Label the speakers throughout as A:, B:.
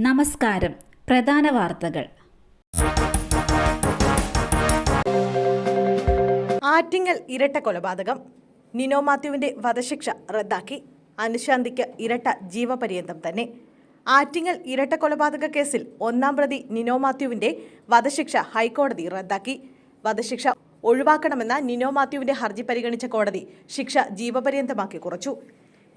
A: നമസ്കാരം. പ്രധാന വാർത്തകൾ.
B: ആറ്റിങ്ങൽ ഇരട്ട കൊലപാതകം. നിനോ മാത്യുവിന്റെ വധശിക്ഷ റദ്ദാക്കി. അനുശാന്തിക്ക് ഇരട്ട ജീവപര്യന്തം തന്നെ. ആറ്റിങ്ങൽ ഇരട്ട കൊലപാതക കേസിൽ ഒന്നാം പ്രതി നിനോ മാത്യുവിന്റെ വധശിക്ഷ ഹൈക്കോടതി റദ്ദാക്കി. വധശിക്ഷ ഒഴിവാക്കണമെന്ന നിനോ മാത്യുവിന്റെ ഹർജി പരിഗണിച്ച കോടതി ശിക്ഷ ജീവപര്യന്തമാക്കി കുറച്ചു.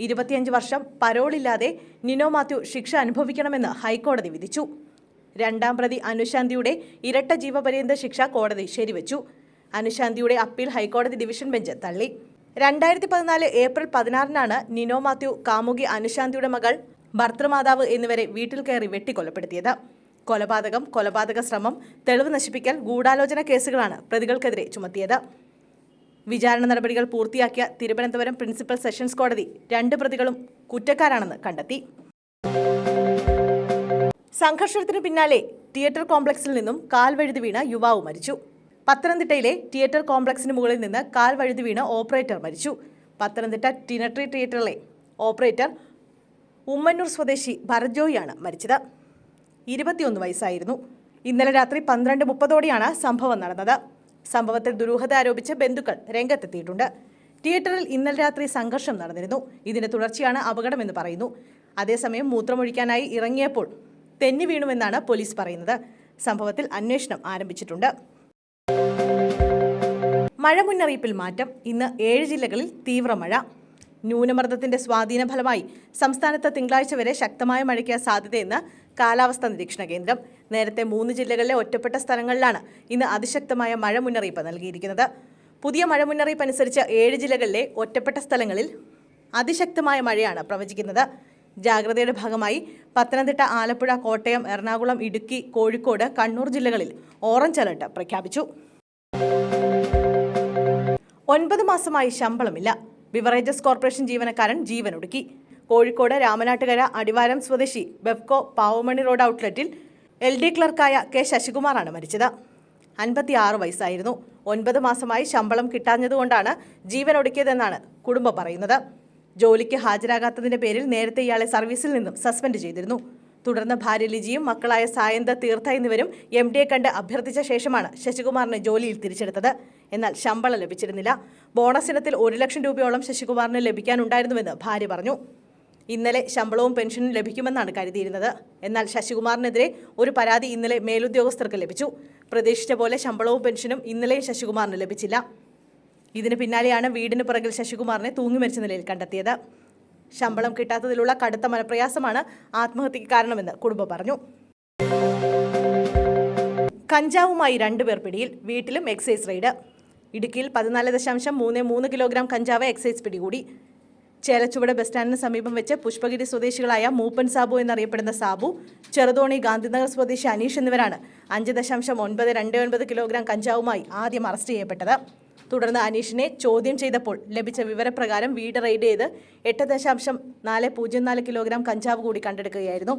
B: 25 വർഷം പരോളില്ലാതെ നിനോ മാത്യു ശിക്ഷ അനുഭവിക്കണമെന്ന് ഹൈക്കോടതി വിധിച്ചു. രണ്ടാം പ്രതി അനുശാന്തിയുടെ ഇരട്ട ജീവപര്യന്ത ശിക്ഷ കോടതി ശരിവച്ചു. അനുശാന്തിയുടെ അപ്പീൽ ഹൈക്കോടതി ഡിവിഷൻ ബെഞ്ച് തള്ളി. 2014 ഏപ്രിൽ 16-നാണ് നിനോ മാത്യു കാമുകി അനുശാന്തിയുടെ മകൾ, ഭർത്തൃമാതാവ് എന്നിവരെ വീട്ടിൽ കയറി വെട്ടിക്കൊലപ്പെടുത്തിയത്. കൊലപാതക ശ്രമം, തെളിവ് നശിപ്പിക്കൽ, ഗൂഢാലോചന കേസുകളാണ് പ്രതികൾക്കെതിരെ ചുമത്തിയത്. വിചാരണ നടപടികൾ പൂർത്തിയാക്കിയ തിരുവനന്തപുരം പ്രിൻസിപ്പൽ സെഷൻസ് കോടതി 2 പ്രതികളും കുറ്റക്കാരാണെന്ന് കണ്ടെത്തി. സംഘർഷത്തിന് പിന്നാലെ തിയേറ്റർ കോംപ്ലക്സിൽ നിന്നും കാൽ വഴുതി വീണ യുവാവ് മരിച്ചു. പത്തനംതിട്ടയിലെ തിയേറ്റർ കോംപ്ലക്സിന് മുകളിൽ നിന്ന് കാൽ വഴുതി വീണ് ഓപ്പറേറ്റർ മരിച്ചു. പത്തനംതിട്ട ടിനട്രി തിയേറ്ററിലെ ഓപ്പറേറ്റർ ഉമ്മന്നൂർ സ്വദേശി ഭരജോയാണ് മരിച്ചത്. 21 വയസ്സായിരുന്നു. ഇന്നലെ രാത്രി 12:30ഓടെയാണ് സംഭവം നടന്നത്. സംഭവത്തിൽ ദുരൂഹത ആരോപിച്ച് ബന്ധുക്കൾ രംഗത്തെത്തിയിട്ടുണ്ട്. തിയേറ്ററിൽ ഇന്നലെ രാത്രി സംഘർഷം നടന്നിരുന്നു. ഇതിന്റെ തുടർച്ചയാണ് അപകടമെന്ന് പറയുന്നു. അതേസമയം മൂത്രമൊഴിക്കാനായി ഇറങ്ങിയപ്പോൾ തെന്നി വീണുവെന്നാണ് പോലീസ് പറയുന്നത്. സംഭവത്തിൽ അന്വേഷണം ആരംഭിച്ചിട്ടുണ്ട്. മഴ മുന്നറിയിപ്പിൽ മാറ്റം. ഇന്ന് 7 ജില്ലകളിൽ തീവ്ര മഴ. ന്യൂനമർദ്ദത്തിന്റെ സ്വാധീന ഫലമായി സംസ്ഥാനത്ത് തിങ്കളാഴ്ച വരെ ശക്തമായ മഴയ്ക്ക് സാധ്യതയെന്ന് കാലാവസ്ഥാ നിരീക്ഷണ കേന്ദ്രം. നേരത്തെ 3 ജില്ലകളിലെ ഒറ്റപ്പെട്ട സ്ഥലങ്ങളിലാണ് ഇന്ന് അതിശക്തമായ മഴ മുന്നറിയിപ്പ് നൽകിയിരിക്കുന്നത്. പുതിയ മഴ മുന്നറിയിപ്പ് അനുസരിച്ച് 7 ജില്ലകളിലെ ഒറ്റപ്പെട്ട സ്ഥലങ്ങളിൽ അതിശക്തമായ മഴയാണ് പ്രവചിക്കുന്നത്. ജാഗ്രതയുടെ ഭാഗമായി പത്തനംതിട്ട, ആലപ്പുഴ, കോട്ടയം, എറണാകുളം, ഇടുക്കി, കോഴിക്കോട്, കണ്ണൂർ ജില്ലകളിൽ ഓറഞ്ച് അലർട്ട് പ്രഖ്യാപിച്ചു. 9 മാസമായി ശമ്പളമില്ല. ബിവറേജസ് കോർപ്പറേഷൻ ജീവനക്കാരൻ ജീവനൊടുക്കി. കോഴിക്കോട് രാമനാട്ടുകര അടിവാരം സ്വദേശി ബെഫ്കോ പാവമണി റോഡ് ഔട്ട്ലെറ്റിൽ LD ക്ലർക്കായ കെ ശശികുമാറാണ് മരിച്ചത്. 56 വയസ്സായിരുന്നു. 9 മാസമായി ശമ്പളം കിട്ടാഞ്ഞതുകൊണ്ടാണ് ജീവനൊടുക്കിയതെന്നാണ് കുടുംബം പറയുന്നത്. ജോലിക്ക് ഹാജരാകാത്തതിന്റെ പേരിൽ നേരത്തെ ഇയാളെ സർവീസിൽ നിന്നും സസ്പെൻഡ് ചെയ്തിരുന്നു. തുടർന്ന് ഭാര്യ ലിജിയും മക്കളായ സായന്ത്, തീർത്ഥ എന്നിവരും MD കണ്ട് അഭ്യർത്ഥിച്ച ശേഷമാണ് ശശികുമാറിനെ ജോലിയിൽ തിരിച്ചെടുത്തത്. എന്നാൽ ശമ്പളം ലഭിച്ചിരുന്നില്ല. ബോണസ് ഇനത്തിൽ 1 ലക്ഷം രൂപയോളം ശശികുമാറിന് ലഭിക്കാനുണ്ടായിരുന്നുവെന്ന് ഭാര്യ പറഞ്ഞു. ഇന്നലെ ശമ്പളവും പെൻഷനും ലഭിക്കുമെന്നാണ് കരുതിയിരുന്നത്. എന്നാൽ ശശികുമാറിനെതിരെ ഒരു പരാതി ഇന്നലെ മേലുദ്യോഗസ്ഥർക്ക് ലഭിച്ചു. പ്രതീക്ഷിച്ച പോലെ ശമ്പളവും പെൻഷനും ഇന്നലെയും ശശികുമാറിന് ലഭിച്ചില്ല. ഇതിന് പിന്നാലെയാണ് വീടിന് പിറകിൽ ശശികുമാറിനെ തൂങ്ങിമരിച്ച നിലയിൽ കണ്ടെത്തിയത്. ശമ്പളം കിട്ടാത്തതിലുള്ള കടുത്ത മനപ്രയാസമാണ് ആത്മഹത്യക്ക് കാരണമെന്ന് കുടുംബം പറഞ്ഞു. കഞ്ചാവുമായി 2 പേർ പിടിയിൽ. വീട്ടിലും എക്സൈസ് റെയ്ഡ്. ഇടുക്കിയിൽ 14.33 കിലോഗ്രാം കഞ്ചാവ് എക്സൈസ് പിടികൂടി. ചേലച്ചുവട് ബസ് സ്റ്റാൻഡിന് സമീപം വെച്ച് പുഷ്പഗിരി സ്വദേശികളായ മൂപ്പൻ സാബു എന്നറിയപ്പെടുന്ന സാബു, ചെറുതോണി ഗാന്ധിനഗർ സ്വദേശി അനീഷ് എന്നിവരാണ് 5.929 കിലോഗ്രാം കഞ്ചാവുമായി ആദ്യം അറസ്റ്റ് ചെയ്യപ്പെട്ടത്. തുടർന്ന് അനീഷിനെ ചോദ്യം ചെയ്തപ്പോൾ ലഭിച്ച വിവരപ്രകാരം വീട് റെയ്ഡ് ചെയ്ത് 8.404 കിലോഗ്രാം കഞ്ചാവ് കൂടി കണ്ടെടുക്കുകയായിരുന്നു.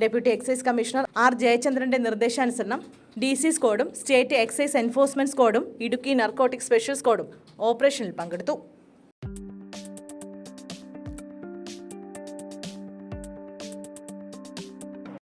B: ഡെപ്യൂട്ടി എക്സൈസ് കമ്മീഷണർ R ജയചന്ദ്രന്റെ നിർദ്ദേശാനുസരണം DC സ്ക്വാഡും സ്റ്റേറ്റ് എക്സൈസ് എൻഫോഴ്സ്മെന്റ് സ്ക്വാഡും ഇടുക്കി നർക്കോട്ടിക് സ്പെഷ്യൽ സ്ക്വാഡും ഓപ്പറേഷനിൽ പങ്കെടുത്തു.